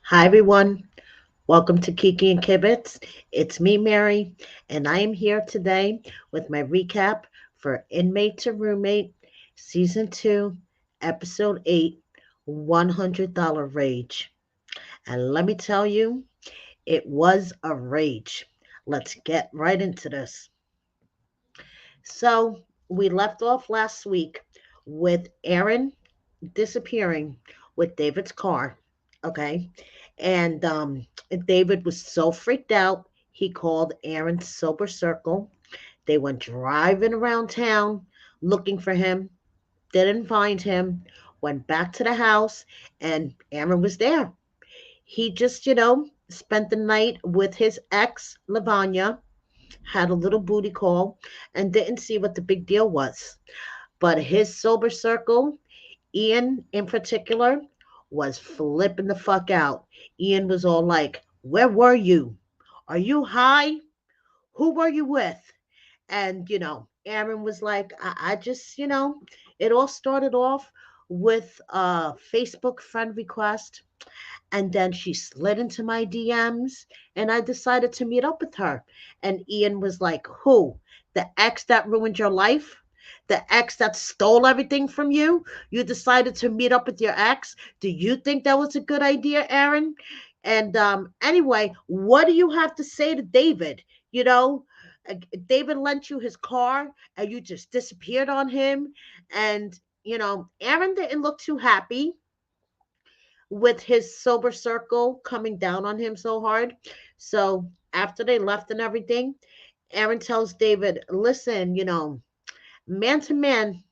Hi, everyone. Welcome to Kiki and Kibitz. It's me, Mary, and I am here today with my recap for Inmate to Roommate, Season 2, Episode 8, $100 Rage. And let me tell you, it was a rage. Let's get right into this. So, we left off last week with Aaron disappearing with David's car. Okay. And David was so freaked out, he called Aaron's sober circle. They went driving around town looking for him, didn't find him, went back to the house, and Aaron was there. He just, spent the night with his ex, Lavanya, had a little booty call, and didn't see what the big deal was. But his sober circle, Ian in particular, was flipping the fuck out. Ian was all like, "Where were you? Are you high? Who were you with?" And, Aaron was like, I just, it all started off with a Facebook friend request. And then she slid into my DMs and I decided to meet up with her. And Ian was like, "Who? The ex that ruined your life? The ex that stole everything from you? You decided to meet up with your ex? Do you think that was a good idea, Aaron?" And anyway, what do you have to say to David? You know, David lent you his car and you just disappeared on him. And, Aaron didn't look too happy with his sober circle coming down on him so hard. So after they left and everything, Aaron tells David, "Listen, man to man,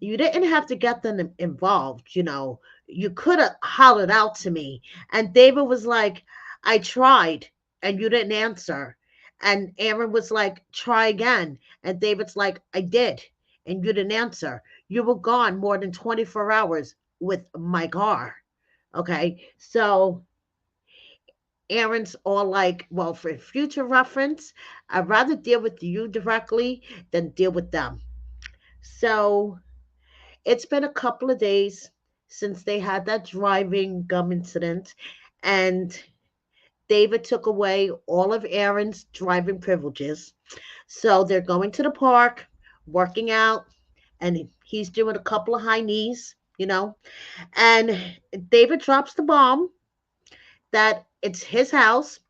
you didn't have to get them involved. You could have hollered out to me." And David was like, "I tried and you didn't answer." And Aaron was like, "Try again." And David's like, "I did and you didn't answer. You were gone more than 24 hours with my car." Okay. So Aaron's all like, "Well, for future reference, I'd rather deal with you directly than deal with them." So it's been a couple of days since they had that driving gum incident, and David took away all of Aaron's driving privileges. So they're going to the park, working out, and he's doing a couple of high knees. And David drops the bomb that it's his house,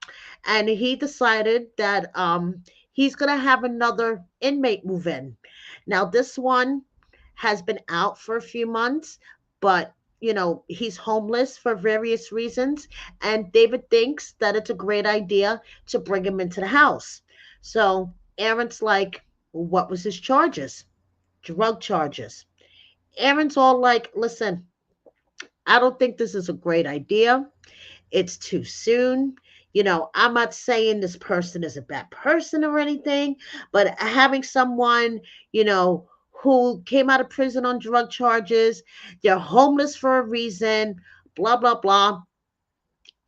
and he decided that he's going to have another inmate move in. Now, this one has been out for a few months, but he's homeless for various reasons, and David thinks that it's a great idea to bring him into the house. So Aaron's like, "What was his charges?" "Drug charges." Aaron's all like, "Listen, I don't think this is a great idea. It's too soon. I'm not saying this person is a bad person or anything, but having someone, you know, who came out of prison on drug charges, they're homeless for a reason, blah, blah, blah."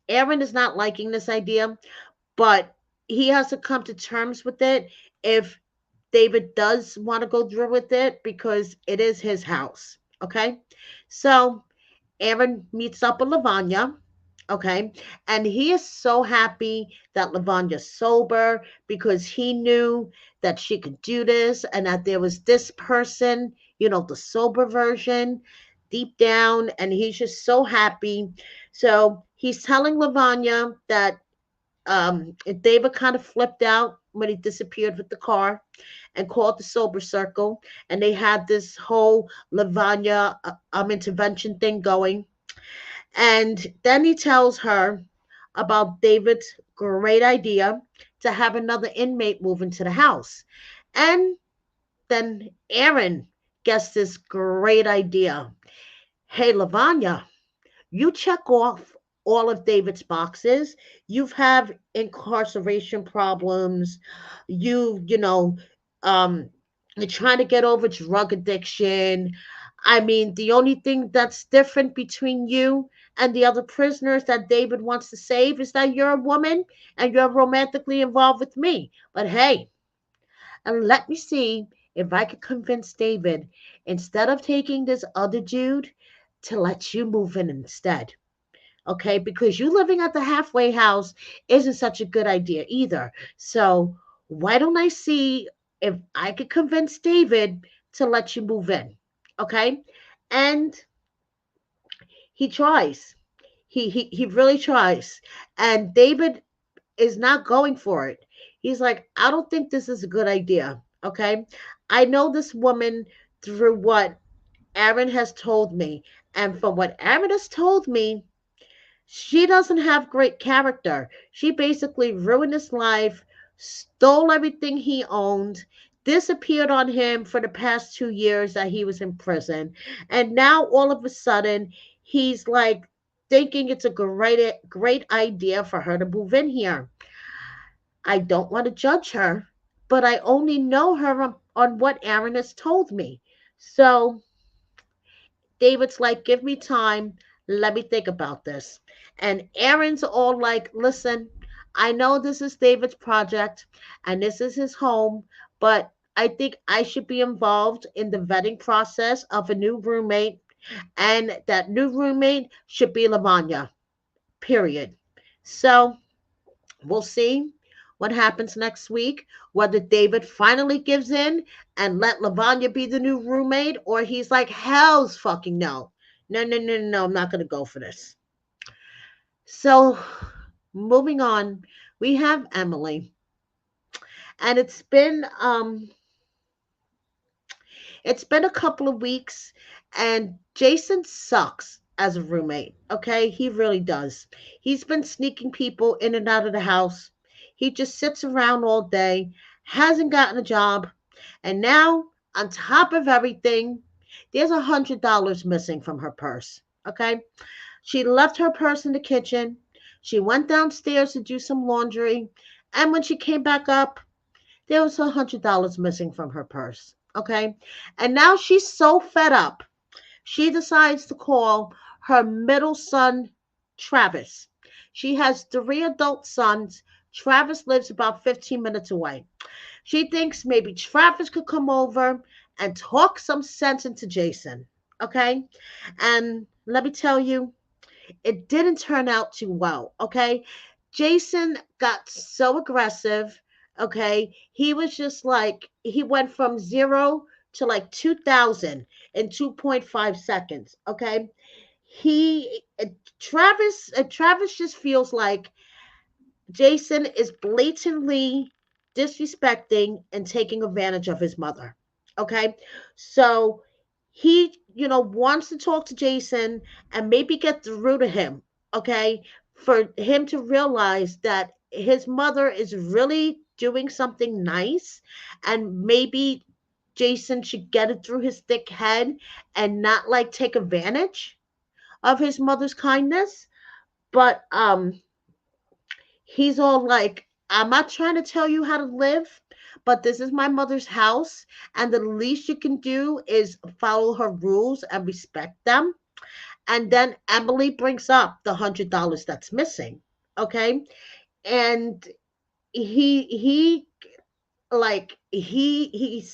Aaron is not liking this idea, but he has to come to terms with it if David does want to go through with it because it is his house. Okay. So Aaron meets up with Lavanya. Okay. And he is so happy that Lavanya's sober because he knew that she could do this and that there was this person, the sober version deep down. And he's just so happy. So he's telling Lavanya that David kind of flipped out when he disappeared with the car and called the sober circle. And they had this whole Lavanya intervention thing going. And then he tells her about David's great idea to have another inmate move into the house. And then Aaron gets this great idea. "Hey, Lavanya, you check off all of David's boxes. You've had incarceration problems. Um, you're trying to get over drug addiction. I mean, the only thing that's different between you and the other prisoners that David wants to save is that you're a woman and you're romantically involved with me. But hey, and let me see if I could convince David, instead of taking this other dude, to let you move in instead." Okay, because you living at the halfway house isn't such a good idea either. So why don't I see if I could convince David to let you move in? Okay, and he tries. He really tries, and David is not going for it. He's like, I don't think this is a good idea. Okay, I know this woman through what Aaron has told me, and from what Aaron has told me, she doesn't have great character. She basically ruined his life, stole everything he owned, disappeared on him for the past 2 years that he was in prison. And now all of a sudden, he's like thinking it's a great idea for her to move in here. I don't want to judge her, but I only know her on what Aaron has told me. So David's like, give me time. Let me think about this. And Aaron's all like, listen, I know this is David's project and this is his home, but I think I should be involved in the vetting process of a new roommate. And that new roommate should be Lavanya, period. So we'll see what happens next week, whether David finally gives in and let Lavanya be the new roommate, or he's like, hell's fucking no. No, no, no, no, no, I'm not going to go for this. So, moving on, we have Emily. And it's been a couple of weeks, and Jason sucks as a roommate. Okay, he really does. He's been sneaking people in and out of the house. He just sits around all day, hasn't gotten a job, and now, on top of everything, there's $100 missing from her purse. Okay, she left her purse in the kitchen. She went downstairs to do some laundry, and when she came back up, there was $100 missing from her purse. Okay. And now she's so fed up. She decides to call her middle son, Travis. She has three adult sons. Travis lives about 15 minutes away. She thinks maybe Travis could come over and talk some sense into Jason. Okay. And let me tell you, it didn't turn out too well. Okay. Jason got so aggressive. Okay. He was just like, he went from 0 to like 2,000 in 2.5 seconds. Okay. He, Travis just feels like Jason is blatantly disrespecting and taking advantage of his mother. Okay. So he, wants to talk to Jason and maybe get through to him. Okay. For him to realize that his mother is really doing something nice, and maybe Jason should get it through his thick head and not like take advantage of his mother's kindness. But he's all like, I'm not trying to tell you how to live, but this is my mother's house, and the least you can do is follow her rules and respect them. And then Emily brings up the $100 that's missing. Okay. And he like he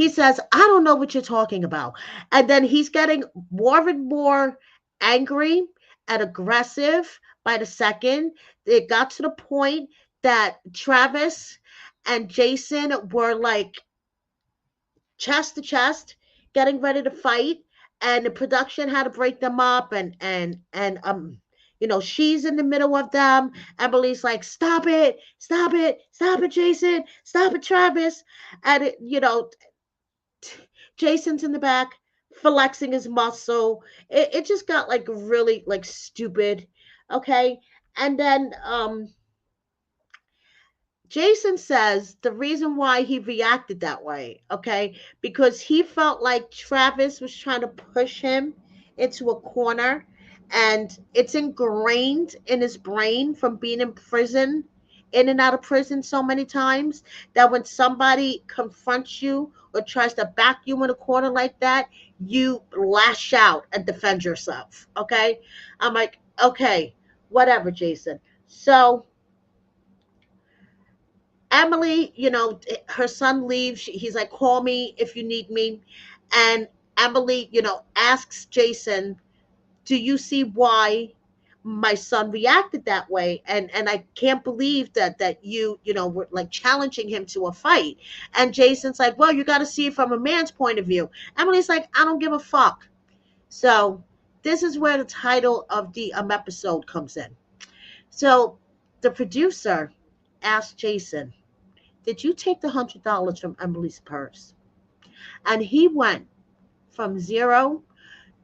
says, I don't know what you're talking about. And then he's getting more and more angry and aggressive by the second. It got to the point that Travis and Jason were like chest to chest, getting ready to fight, and the production had to break them up, and she's in the middle of them. Emily's like, stop it, stop it, stop it, Jason, stop it, Travis. And Jason's in the back flexing his muscle. It just got like really like stupid. Okay. And then Jason says the reason why he reacted that way, okay, because he felt like Travis was trying to push him into a corner, and it's ingrained in his brain from being in prison, in and out of prison so many times, that when somebody confronts you or tries to back you in a corner like that, you lash out and defend yourself, okay? I'm like, okay, whatever, Jason. So Emily, her son leaves. He's like, call me if you need me. And Emily, asks Jason, do you see why my son reacted that way, and I can't believe that you were like challenging him to a fight. And Jason's like, well, you got to see it from a man's point of view. Emily's like, I don't give a fuck. So this is where the title of the episode comes in. So the producer asked Jason, did you take the $100 from Emily's purse? And he went from 0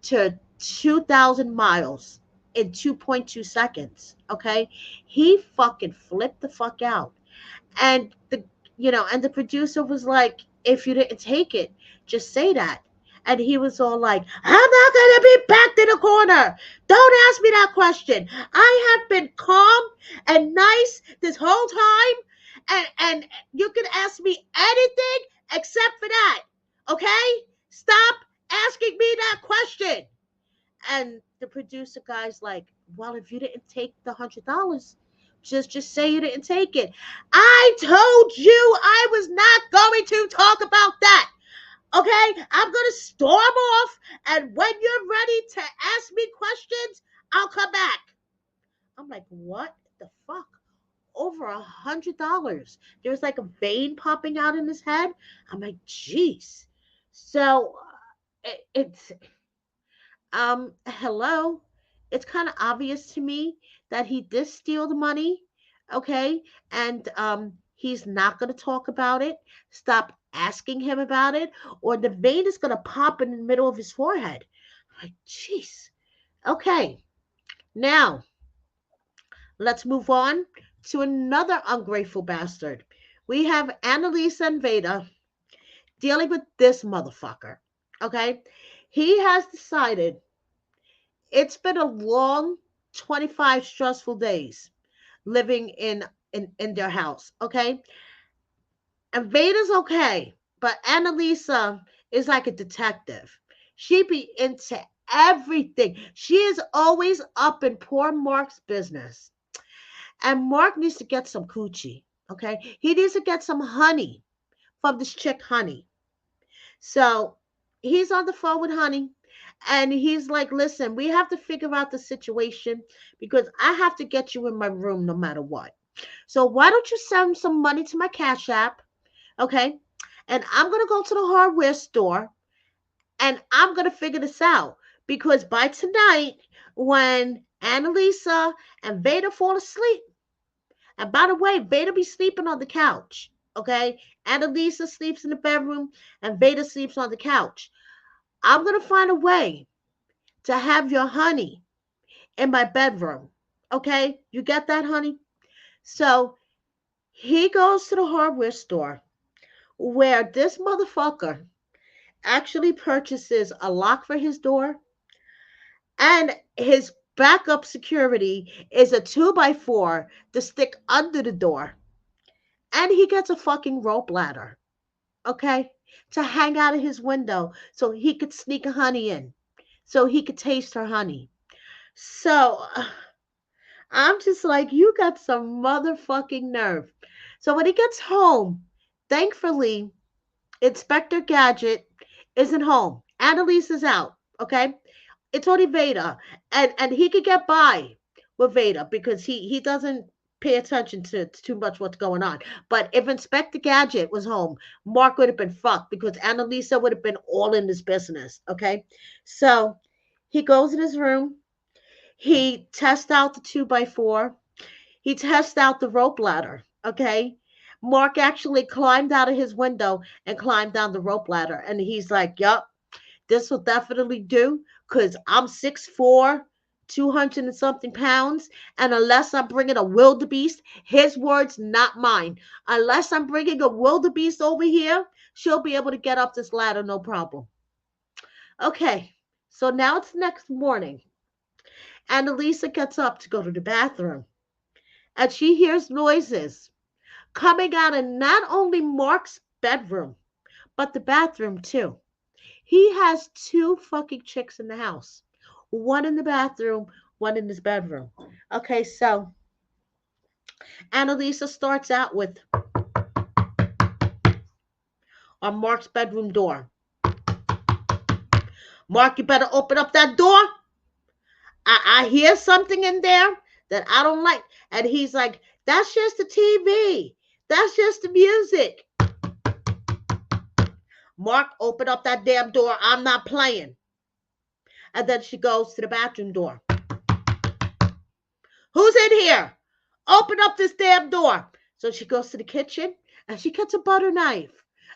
to 2,000 miles in 2.2 seconds. Okay. He fucking flipped the fuck out. And the producer was like, if you didn't take it, just say that. And he was all like, I'm not going to be backed in a corner. Don't ask me that question. I have been calm and nice this whole time. And you can ask me anything except for that. Okay? Stop asking me that question. And the producer guy's like, well, if you didn't take the $100, just say you didn't take it. I told you I was not going to talk about that. Okay? I'm going to storm off, and when you're ready to ask me questions, I'll come back. I'm like, what the fuck? Over $100. There's like a vein popping out in his head. I'm like, jeez. So it's hello. It's kind of obvious to me that he did steal the money, okay? And he's not going to talk about it. Stop asking him about it, or the vein is going to pop in the middle of his forehead. Like, jeez. Okay, now let's move on to another ungrateful bastard. We have Annalisa and Veda dealing with this motherfucker, okay? He has decided it's been a long 25 stressful days living in their house, okay? And Veda's okay, but Annalisa is like a detective. She be into everything. She is always up in poor Mark's business. And Mark needs to get some coochie, okay? He needs to get some honey from this chick, Honey. So he's on the phone with Honey, and he's like, listen, we have to figure out the situation because I have to get you in my room no matter what. So why don't you send some money to my Cash App? Okay. And I'm going to go to the hardware store and I'm going to figure this out because by tonight, when Annalisa and Veda fall asleep, and by the way, Veda be sleeping on the couch. Okay. Annalisa sleeps in the bedroom and Veda sleeps on the couch. I'm going to find a way to have your honey in my bedroom. Okay? You get that, honey? So he goes to the hardware store where this motherfucker actually purchases a lock for his door, and his backup security is a 2x4 to stick under the door. And he gets a fucking rope ladder, okay? To hang out of his window so he could sneak a honey in, so he could taste her honey. So I'm just like, you got some motherfucking nerve. So when he gets home, thankfully, Inspector Gadget isn't home. Annalise is out. Okay, it's only Veda, and he could get by with Veda because he doesn't pay attention to too much what's going on. But if Inspector Gadget was home, Mark would have been fucked because Annalisa would have been all in his business. Okay, so he goes in his room. He tests out the 2x4. He tests out the rope ladder. Okay. Mark actually climbed out of his window and climbed down the rope ladder. And he's like, yup, this will definitely do because I'm 6'4", 200 and something pounds. And unless I'm bringing a wildebeest, his words, not mine. Unless I'm bringing a wildebeest over here, she'll be able to get up this ladder, no problem. Okay. So now it's next morning. Annalisa gets up to go to the bathroom, and she hears noises coming out of not only Mark's bedroom, but the bathroom too. He has two fucking chicks in the house, one in the bathroom, one in his bedroom. Okay, so Annalisa starts out with on Mark's bedroom door. Mark, you better open up that door. I hear something in there that I don't like. And he's like, that's just the TV. That's just the music. Mark, open up that damn door. I'm not playing. And then she goes to the bathroom door. Who's in here? Open up this damn door. So she goes to the kitchen and she gets a butter knife.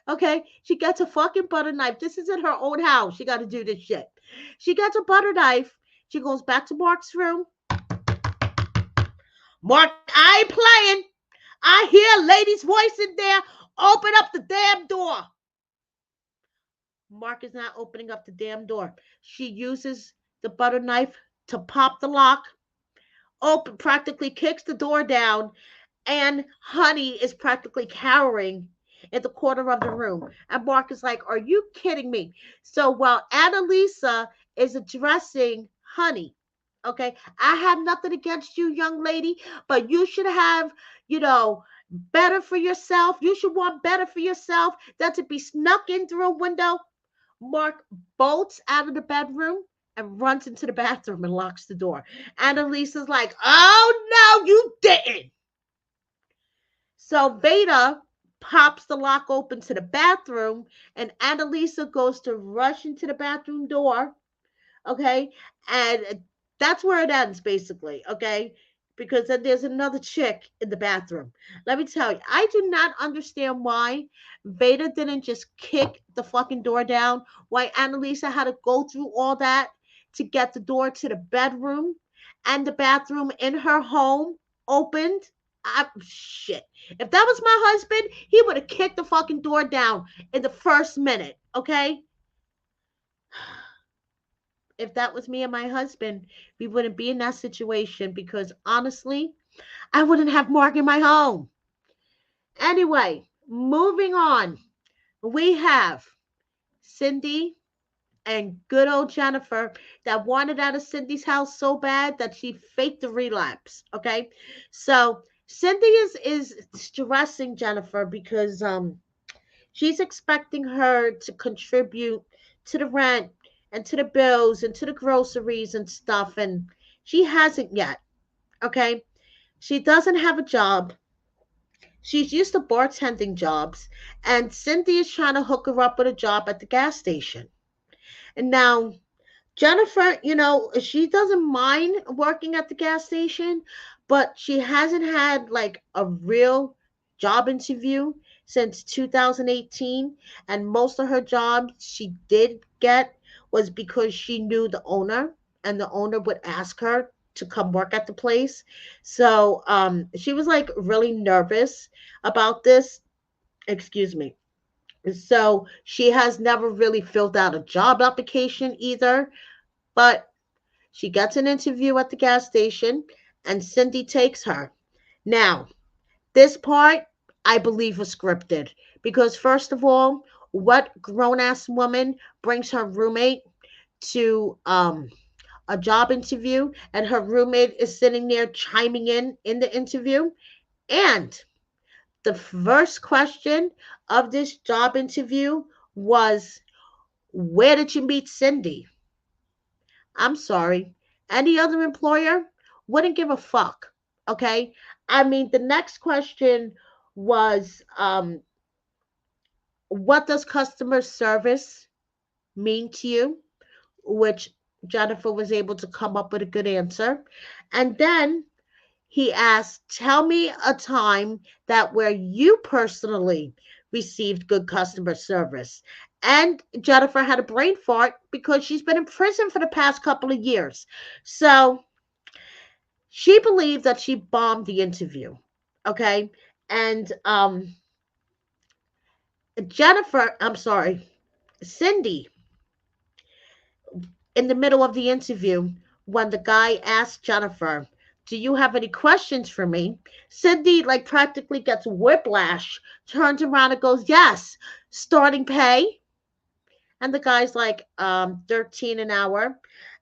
Okay, she gets a fucking butter knife. This is in her own house. She got to do this shit. She gets a butter knife. She goes back to Mark's room. Mark, I ain't playing. I hear a lady's voice in there. Open up the damn door. Mark is not opening up the damn door. She uses the butter knife to pop the lock, open, practically kicks the door down, and Honey is practically cowering in the corner of the room. And Mark is like, are you kidding me? So while Annalisa is addressing Honey, okay, I have nothing against you, young lady, but you should have, you know, better for yourself. You should want better for yourself than to be snuck in through a window. Mark bolts out of the bedroom and runs into the bathroom and locks the door. Annalisa's like, oh no, you didn't. So Veda pops the lock open to the bathroom, and Annalisa goes to rush into the bathroom door. Okay. And that's where it ends, basically. Okay. Because then there's another chick in the bathroom. Let me tell you, I do not understand why Veda didn't just kick the fucking door down, why Annalisa had to go through all that to get the door to the bedroom and the bathroom in her home opened. Shit. If that was my husband, he would have kicked the fucking door down in the first minute. Okay. If that was me and my husband, we wouldn't be in that situation because honestly, I wouldn't have Mark in my home. Anyway, moving on, we have Cindy and good old Jennifer that wanted out of Cindy's house so bad that she faked the relapse. Okay, so Cindy is stressing Jennifer because she's expecting her to contribute to the rent and to the bills and to the groceries and stuff, and she hasn't yet. Okay, she doesn't have a job. She's used to bartending jobs, and Cindy is trying to hook her up with a job at the gas station. And now Jennifer, she doesn't mind working at the gas station, but she hasn't had like a real job interview since 2018. And most of her jobs she did get was because she knew the owner, and the owner would ask her to come work at the place. So she was like really nervous about this. Excuse me. So she has never really filled out a job application either, but she gets an interview at the gas station and Cindy takes her. Now, this part I believe was scripted because, first of all, what grown ass woman brings her roommate to a job interview and her roommate is sitting there chiming in the interview? And the first question of this job interview was, where did you meet Cindy? I'm sorry. Any other employer wouldn't give a fuck. Okay. I mean, the next question was, what does customer service mean to you? Which Jennifer was able to come up with a good answer. And then he asked, tell me a time that where you personally received good customer service. And Jennifer had a brain fart because she's been in prison for the past couple of years. So she believed that she bombed the interview. Okay. And I'm sorry, Cindy, in the middle of the interview, when the guy asked Jennifer, do you have any questions for me? Cindy, like, practically gets whiplash, turns around and goes, yes, starting pay. And the guy's like, 13 an hour.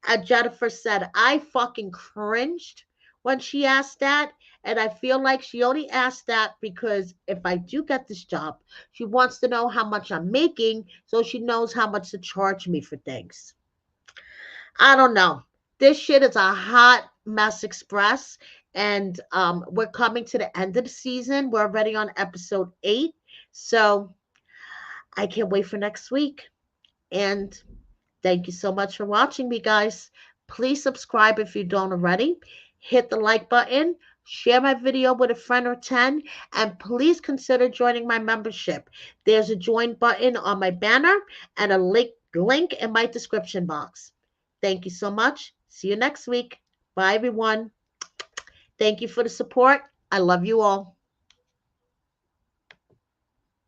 And Jennifer said, I fucking cringed when she asked that. And I feel like she only asked that because if I do get this job, she wants to know how much I'm making so she knows how much to charge me for things. I don't know. This shit is a hot mess express. And we're coming to the end of the season. We're already on episode 8. So I can't wait for next week. And thank you so much for watching me, guys. Please subscribe if you don't already. Hit the like button. Share my video with a friend or 10. And please consider joining my membership. There's a join button on my banner and a link in my description box. Thank you so much. See you next week. Bye, everyone. Thank you for the support. I love you all.